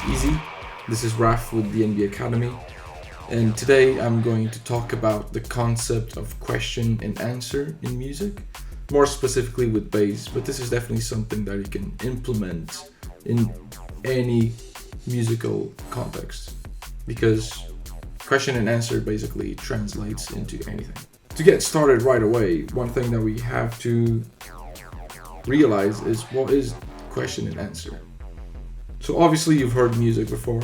Easy. This is Raf with DNB Academy, and today I'm going to talk about the concept of question and answer in music, more specifically with bass, but this is definitely something that you can implement in any musical context, because question and answer basically translates into anything. To get started right away, one thing that we have to realize is what is question and answer. So obviously you've heard music before.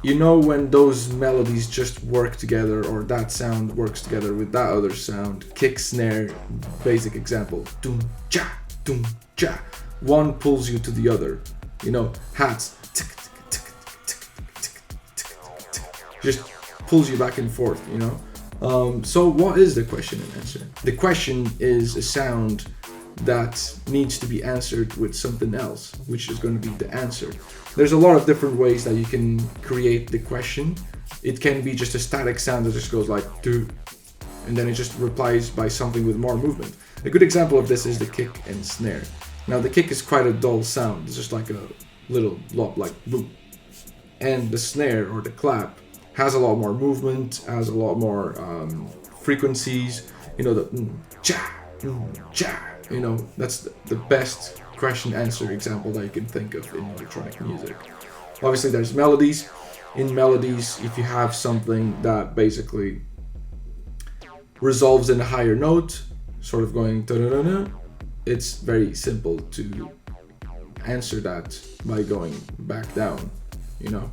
You know when those melodies just work together, or that sound works together with that other sound, kick, snare, basic example, doom cha, doom cha. One pulls you to the other. You know, hats, tick, tick, tick, tick, tick, tick, just pulls you back and forth, you know. So what is the question and answer? The question is a sound that needs to be answered with something else, which is going to be the answer. There's a lot of different ways that you can create the question. It can be just a static sound that just goes like do, and then it just replies by something with more movement. A good example of this is the kick and snare. Now the kick is quite a dull sound. It's just like a little blob, like boom. And the snare or the clap has a lot more movement, has a lot more frequencies. You know, the cha, cha. You know, that's the best question answer example that you can think of in electronic music. Obviously there's melodies. In melodies, if you have something that basically resolves in a higher note, sort of going da-da-da-da, it's very simple to answer that by going back down, you know.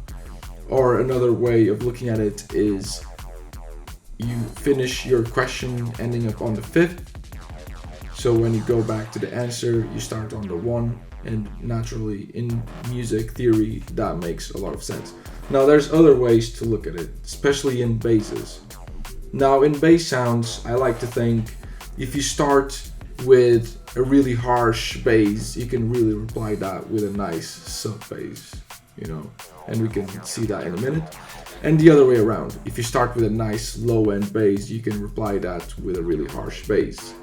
Or another way of looking at it is you finish your question ending up on the fifth. So when you go back to the answer, you start on the one, and naturally in music theory, that makes a lot of sense. Now there's other ways to look at it, especially in basses. Now in bass sounds, I like to think if you start with a really harsh bass, you can really reply that with a nice sub bass, you know, and we can see that in a minute. And the other way around, if you start with a nice low end bass, you can reply that with a really harsh bass.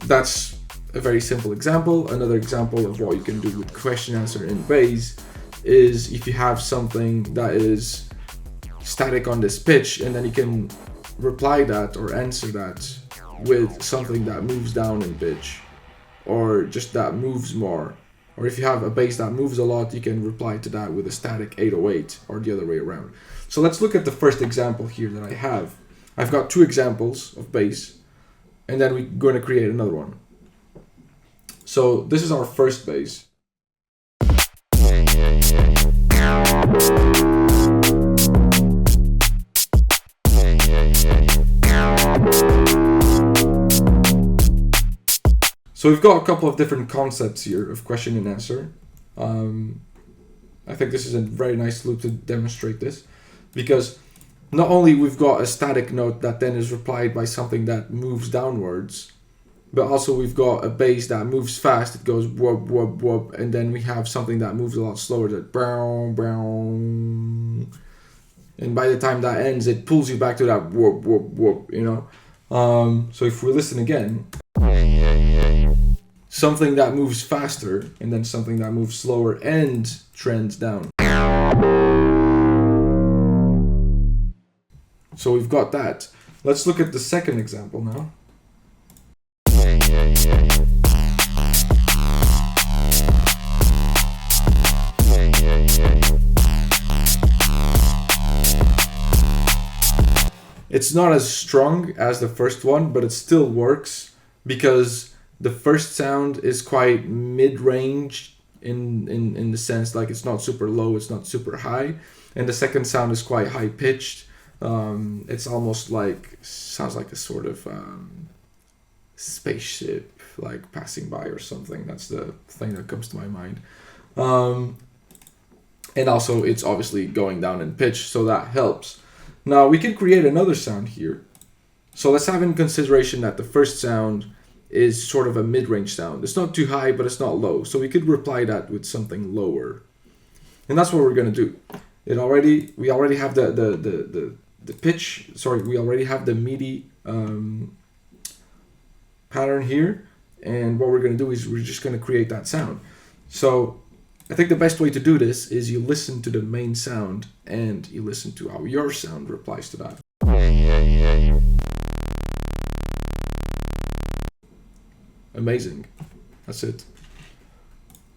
That's a very simple example. Another example of what you can do with question answer in bass is if you have something that is static on this pitch, and then you can reply that or answer that with something that moves down in pitch, or just that moves more. Or if you have a bass that moves a lot, you can reply to that with a static 808, or the other way around. So let's look at the first example here that I have. I've got two examples of bass, and then we're going to create another one. So this is our first bass. So we've got a couple of different concepts here of question and answer. I think this is a very nice loop to demonstrate this, because not only we've got a static note that then is replied by something that moves downwards, but also we've got a bass that moves fast. It goes whoop, whoop, whoop, and then we have something that moves a lot slower, that brown, brown. And by the time that ends, it pulls you back to that whoop, whoop, whoop, you know. So if we listen again, something that moves faster, and then something that moves slower and trends down. So we've got that. Let's look at the second example now. It's not as strong as the first one, but it still works because the first sound is quite mid-range in the sense like it's not super low, it's not super high, and the second sound is quite high-pitched. It's almost like, sounds like a sort of spaceship like passing by or something. That's the thing that comes to my mind. And also it's obviously going down in pitch, so that helps. Now we can create another sound here. So let's have in consideration that the first sound is sort of a mid-range sound. It's not too high, but it's not low. So we could reply that with something lower. And that's what we're gonna do. We already have the pitch, sorry, we already have the MIDI pattern here, and what we're going to do is we're just going to create that sound. So I think the best way to do this is you listen to the main sound and you listen to how your sound replies to that. Amazing. That's it.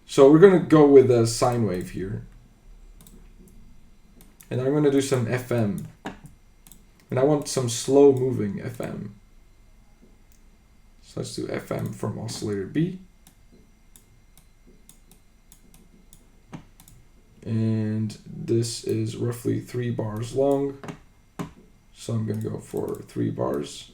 So we're gonna go with a sine wave here. And I'm gonna do some FM. And I want some slow moving FM. So let's do FM from oscillator B. And this is roughly 3 bars long. So I'm gonna go for 3 bars.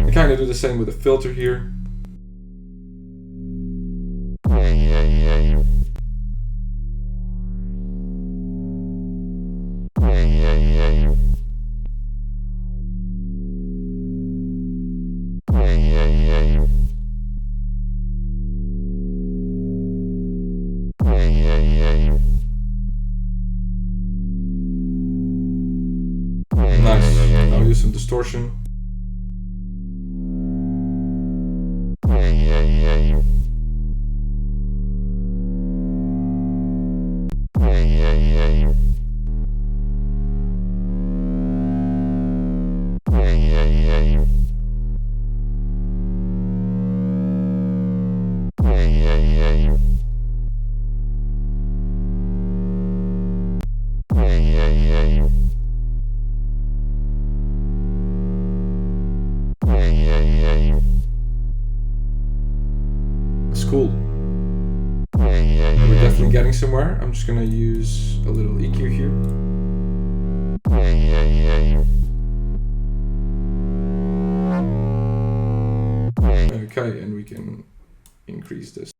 We kind of do the same with the filter here. Nice. Now we use some distortion. That's cool. We're definitely getting somewhere. I'm just gonna use a little EQ here. Okay, and we can increase this.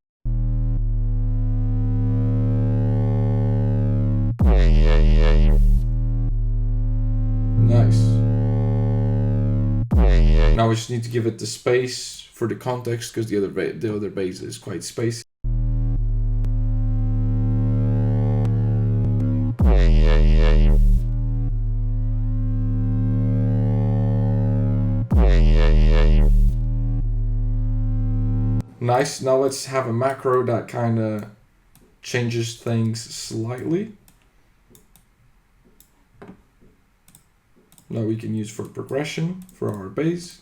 Nice. Now we just need to give it the space for the context because the other bass is quite spacey. Nice. Now let's have a macro that kind of changes things slightly. Now we can use for progression for our bass.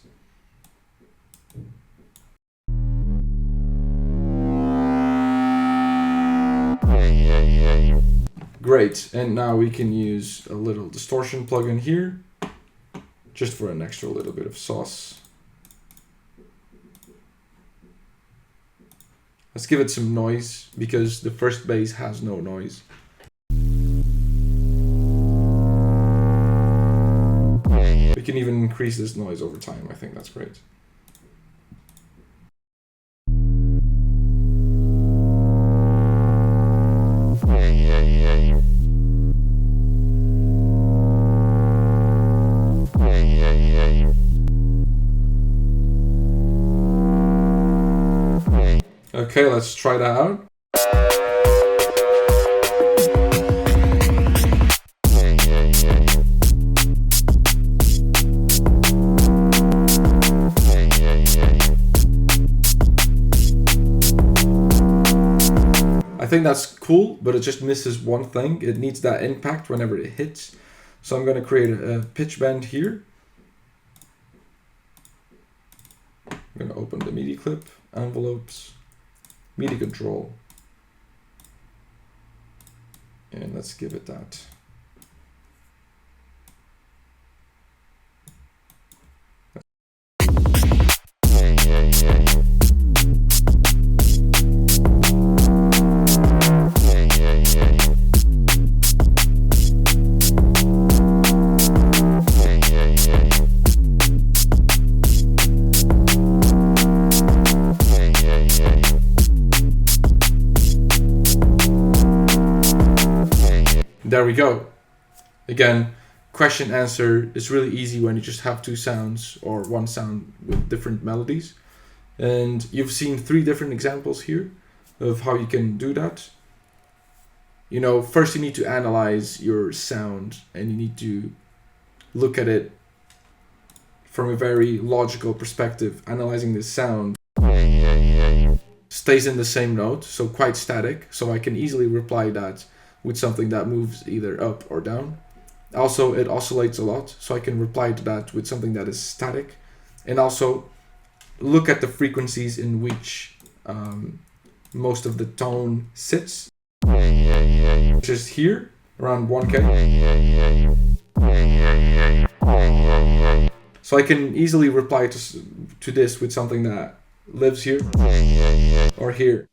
Great, and now we can use a little distortion plugin here, just for an extra little bit of sauce. Let's give it some noise, because the first bass has no noise. We can even increase this noise over time, I think that's great. Okay, let's try that out. I think that's cool, but it just misses one thing. It needs that impact whenever it hits. So I'm going to create a pitch bend here. I'm going to open the MIDI clip, envelopes, MIDI control. And let's give it that. There we go. Again, question answer is really easy when you just have two sounds or one sound with different melodies. And you've seen 3 different examples here of how you can do that. You know, first you need to analyze your sound and you need to look at it from a very logical perspective. Analyzing this sound stays in the same note, so quite static, so I can easily reply that with something that moves either up or down. Also, it oscillates a lot, so I can reply to that with something that is static. And also look at the frequencies in which most of the tone sits, which is here around 1K. So I can easily reply to this with something that lives here or here.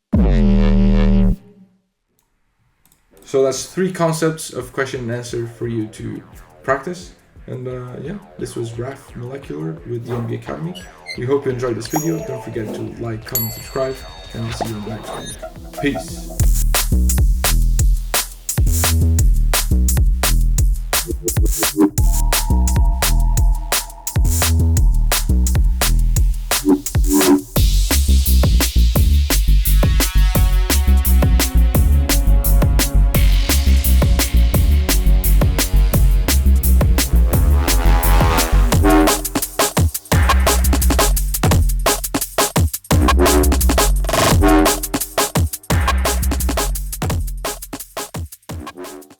So that's 3 concepts of question and answer for you to practice. And yeah, this was Raf Molecular with DNB Academy. We hope you enjoyed this video. Don't forget to like, comment, subscribe, and we'll see you in the next one. Peace.